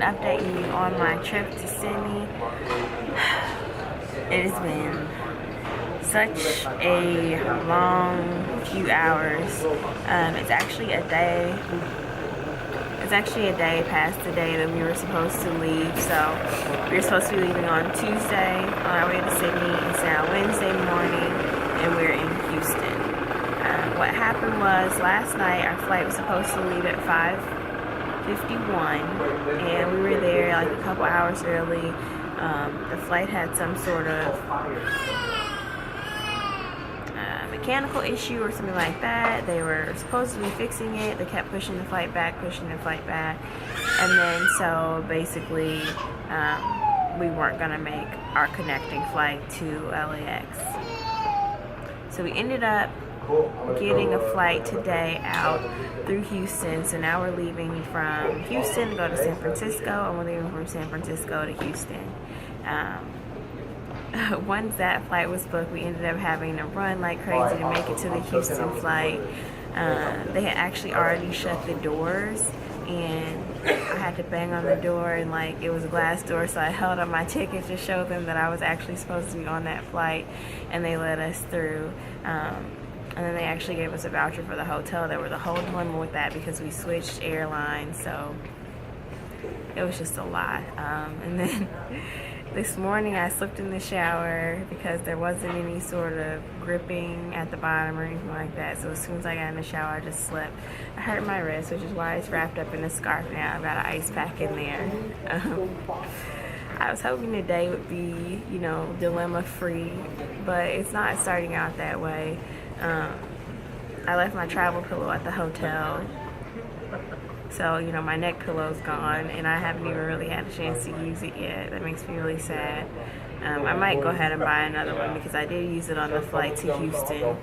update you on my trip to Sydney. It has been such a long few hours. It's actually a day. It's actually a day past the day that we were supposed to leave. So we were supposed to be leaving on Tuesday on our way to Sydney. It's now Wednesday morning, and we're in Houston. What happened was last night our flight was supposed to leave at 5:51, and we were there like a couple hours early. The flight had some sort of mechanical issue or something like that. They were supposed to be fixing it. They kept pushing the flight back, and then so basically we weren't gonna make our connecting flight to LAX. So we ended up getting a flight today out through Houston. So now we're leaving from Houston to go to San Francisco, and we're leaving from San Francisco to Houston. Once that flight was booked, we ended up having to run like crazy to make it to the Houston flight. They had actually already shut the doors, and I had to bang on the door, and like it was a glass door, so I held up my ticket to show them that I was actually supposed to be on that flight, and they let us through. And then they actually gave us a voucher for the hotel. There was a whole dilemma with that because we switched airlines, so it was just a lot. And then this morning I slipped in the shower because there wasn't any sort of gripping at the bottom or anything like that. So as soon as I got in the shower, I just slipped. I hurt my wrist, which is why it's wrapped up in a scarf now. I've got an ice pack in there. I was hoping today would be, you know, dilemma free, but it's not starting out that way. I left my travel pillow at the hotel, so you know my neck pillow's gone, and I haven't even really had a chance to use it yet. That makes me really sad. I might go ahead and buy another one because I did use it on the flight to Houston,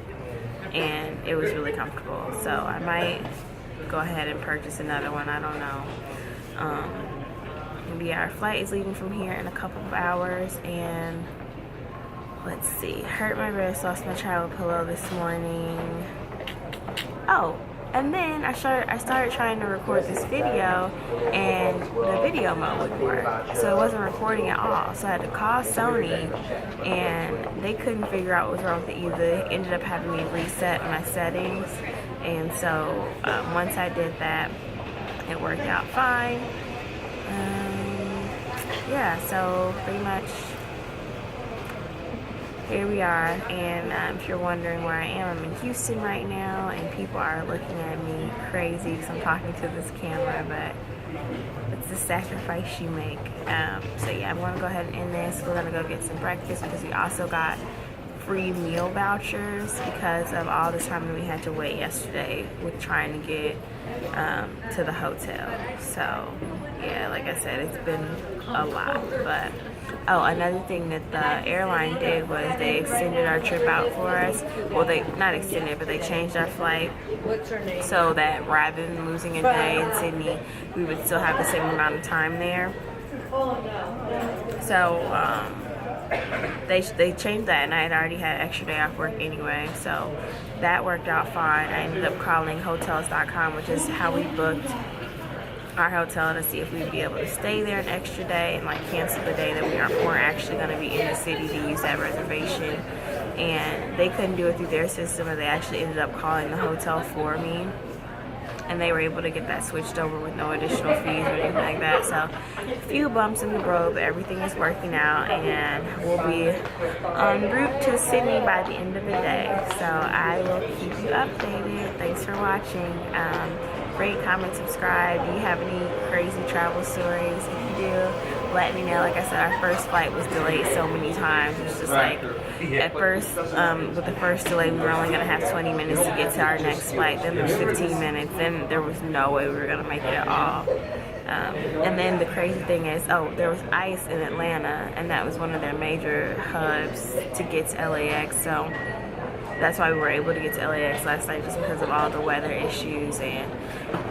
and it was really comfortable. So I might go ahead and purchase another one. I don't know. But yeah, our flight is leaving from here in a couple of hours, and let's see, hurt my wrist, lost my travel pillow this morning. Oh, and then I started trying to record this video, and the video mode wouldn't work, so it wasn't recording at all. So I had to call Sony, and they couldn't figure out what was wrong with it either. They ended up having me reset my settings, and so once I did that, it worked out fine. Yeah, so pretty much here we are, and if you're wondering where I am, I'm in Houston right now, and people are looking at me crazy because I'm talking to this camera, but it's the sacrifice you make. So yeah, I'm going to go ahead and end this. We're going to go get some breakfast because we also got free meal vouchers because of all the time that we had to wait yesterday with trying to get to the hotel. So yeah, like I said, it's been a lot. But oh, another thing that the airline did was they extended our trip out for us. Well, they not extended, but they changed our flight so that rather than losing a day in Sydney, we would still have the same amount of time there. So they changed that, and I had already had an extra day off work anyway, so that worked out fine. I ended up calling hotels.com, which is how we booked our hotel, to see if we'd be able to stay there an extra day and like cancel the day that we weren't actually going to be in the city to use that reservation. And they couldn't do it through their system, and they actually ended up calling the hotel for me, and they were able to get that switched over with no additional fees or anything like that. So a few bumps in the road, but everything is working out, and we'll be en route to Sydney by the end of the day. So I will keep you updated. Thanks for watching. Rate, comment, subscribe. Do you have any crazy travel stories? If you do, let me know. Like I said, our first flight was delayed so many times. It's just like, at first, with the first delay, we were only going to have 20 minutes to get to our next flight. Then there was 15 minutes. Then there was no way we were going to make it at all. And then the crazy thing is, there was ice in Atlanta, and that was one of their major hubs to get to LAX. So that's why we were able to get to LAX last night, just because of all the weather issues and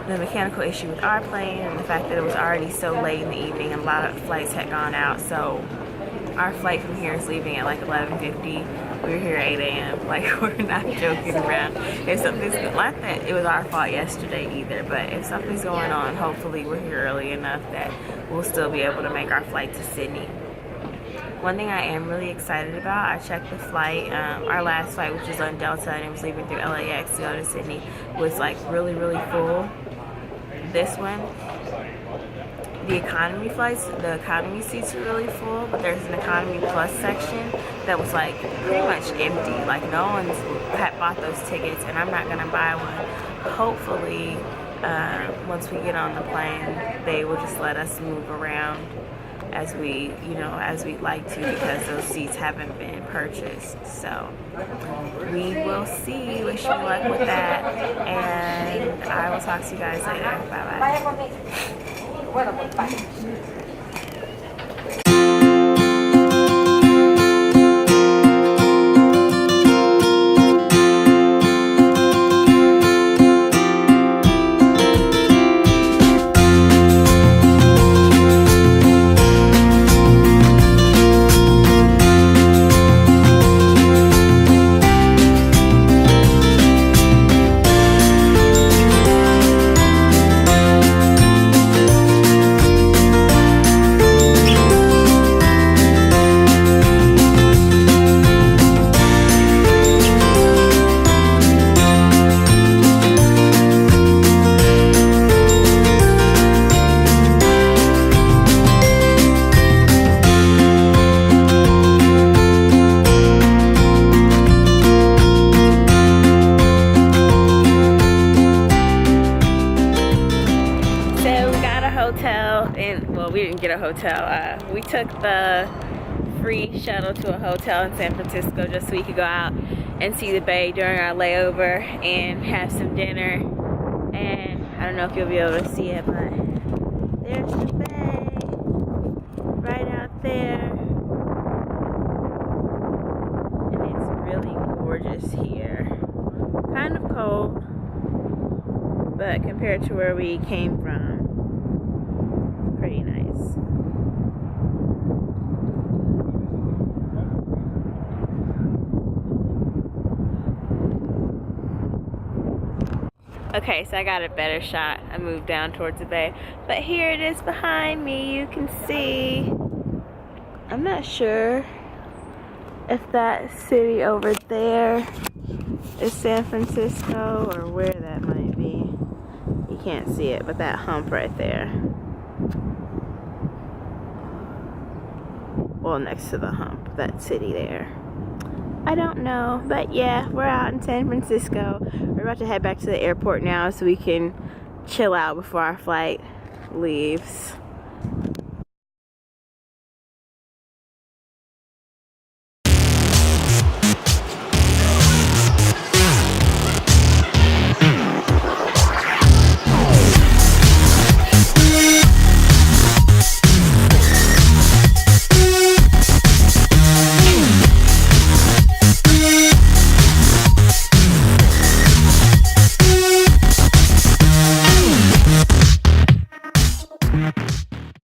the mechanical issue with our plane, and the fact that it was already so late in the evening and a lot of flights had gone out. So our flight from here is leaving at like 11:50. We're here at 8 a.m. Like, we're not joking around. If something's not that it was our fault yesterday either, but if something's going on, hopefully we're here early enough that we'll still be able to make our flight to Sydney. One thing I am really excited about, I checked the flight, our last flight, which was on Delta, and it was leaving through LAX to go to Sydney, was like really full. This one, the economy flights, the economy seats are really full, but there's an economy plus section that was like pretty much empty. Like, no one's had bought those tickets, and I'm not gonna buy one. Hopefully, once we get on the plane, they will just let us move around as we, as we'd like to, because those seats haven't been purchased. So we will see. Wish me luck with that, and I will talk to you guys later. Bye bye. We didn't get a hotel. We took the free shuttle to a hotel in San Francisco just so we could go out and see the bay during our layover and have some dinner. And I don't know if you'll be able to see it, but there's the bay right out there. And it's really gorgeous here. Kind of cold, but compared to where we came from, pretty nice. Okay, so I got a better shot. I moved down towards the bay, but here it is behind me. You can see. I'm not sure if that city over there is San Francisco or where that might be. You can't see it, but that hump right there. Well, next to the hump, that city there. I don't know, but yeah, we're out in San Francisco. We're about to head back to the airport now so we can chill out before our flight leaves.